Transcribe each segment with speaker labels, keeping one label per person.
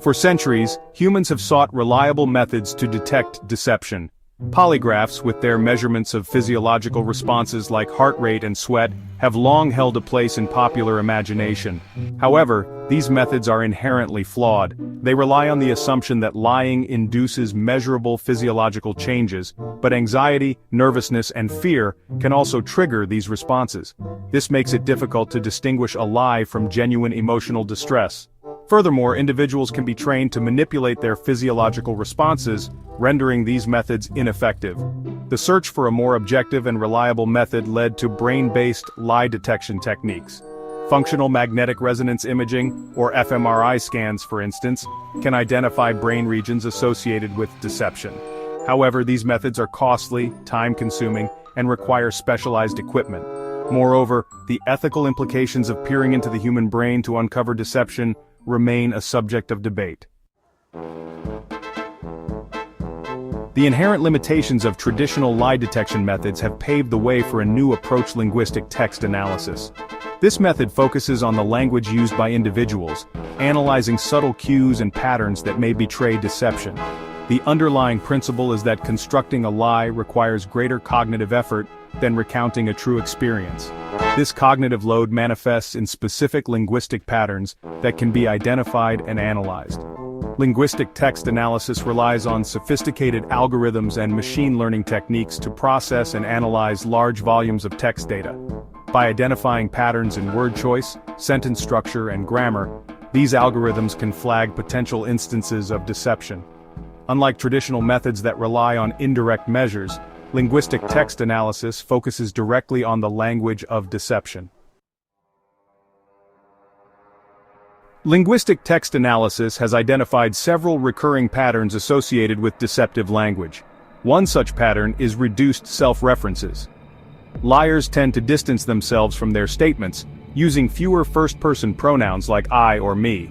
Speaker 1: For centuries, humans have sought reliable methods to detect deception. Polygraphs, with their measurements of physiological responses like heart rate and sweat, have long held a place in popular imagination. However, these methods are inherently flawed. They rely on the assumption that lying induces measurable physiological changes, but anxiety, nervousness, and fear can also trigger these responses. This makes it difficult to distinguish a lie from genuine emotional distress. Furthermore, individuals can be trained to manipulate their physiological responses, rendering these methods ineffective. The search for a more objective and reliable method led to brain-based lie detection techniques. Functional magnetic resonance imaging, or fMRI scans for instance, can identify brain regions associated with deception. However, these methods are costly, time-consuming, and require specialized equipment. Moreover, the ethical implications of peering into the human brain to uncover deception remain a subject of debate. The inherent limitations of traditional lie detection methods have paved the way for a new approach: linguistic text analysis. This method focuses on the language used by individuals, analyzing subtle cues and patterns that may betray deception. The underlying principle is that constructing a lie requires greater cognitive effort than recounting a true experience. This cognitive load manifests in specific linguistic patterns that can be identified and analyzed. Linguistic text analysis relies on sophisticated algorithms and machine learning techniques to process and analyze large volumes of text data. By identifying patterns in word choice, sentence structure, and grammar, these algorithms can flag potential instances of deception. Unlike traditional methods that rely on indirect measures, linguistic text analysis focuses directly on the language of deception. Linguistic text analysis has identified several recurring patterns associated with deceptive language. One such pattern is reduced self-references. Liars tend to distance themselves from their statements, using fewer first-person pronouns like I or me.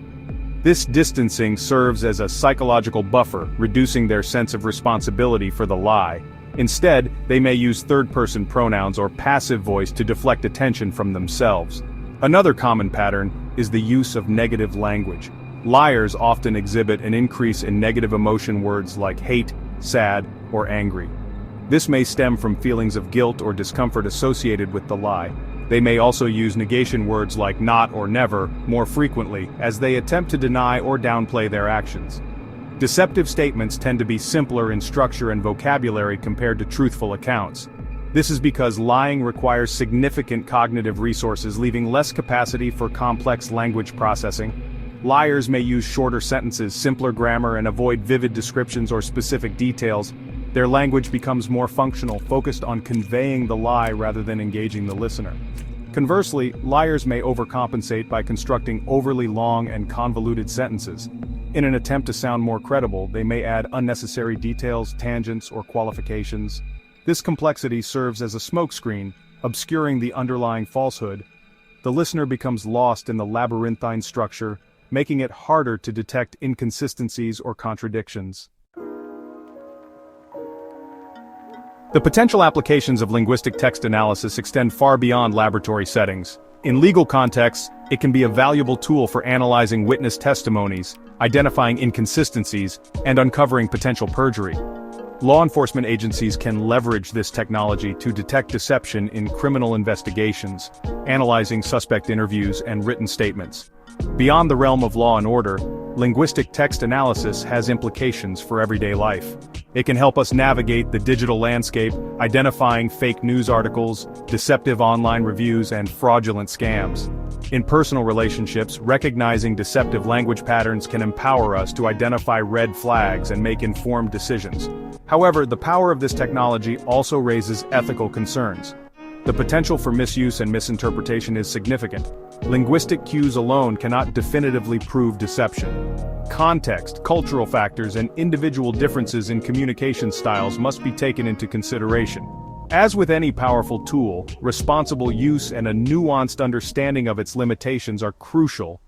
Speaker 1: This distancing serves as a psychological buffer, reducing their sense of responsibility for the lie. Instead, they may use third-person pronouns or passive voice to deflect attention from themselves. Another common pattern is the use of negative language. Liars often exhibit an increase in negative emotion words like hate, sad, or angry. This may stem from feelings of guilt or discomfort associated with the lie. They may also use negation words like not or never more frequently as they attempt to deny or downplay their actions. Deceptive statements tend to be simpler in structure and vocabulary compared to truthful accounts. This is because lying requires significant cognitive resources, leaving less capacity for complex language processing. Liars may use shorter sentences, simpler grammar, and avoid vivid descriptions or specific details. Their language becomes more functional, focused on conveying the lie rather than engaging the listener. Conversely, liars may overcompensate by constructing overly long and convoluted sentences. In an attempt to sound more credible, they may add unnecessary details, tangents, or qualifications. This complexity serves as a smokescreen, obscuring the underlying falsehood. The listener becomes lost in the labyrinthine structure, making it harder to detect inconsistencies or contradictions. The potential applications of linguistic text analysis extend far beyond laboratory settings. In legal contexts, it can be a valuable tool for analyzing witness testimonies, identifying inconsistencies, and uncovering potential perjury. Law enforcement agencies can leverage this technology to detect deception in criminal investigations, analyzing suspect interviews and written statements. Beyond the realm of law and order, linguistic text analysis has implications for everyday life. It can help us navigate the digital landscape, identifying fake news articles, deceptive online reviews, and fraudulent scams. In personal relationships, recognizing deceptive language patterns can empower us to identify red flags and make informed decisions. However, the power of this technology also raises ethical concerns. The potential for misuse and misinterpretation is significant. Linguistic cues alone cannot definitively prove deception. Context, cultural factors, and individual differences in communication styles must be taken into consideration. As with any powerful tool, responsible use and a nuanced understanding of its limitations are crucial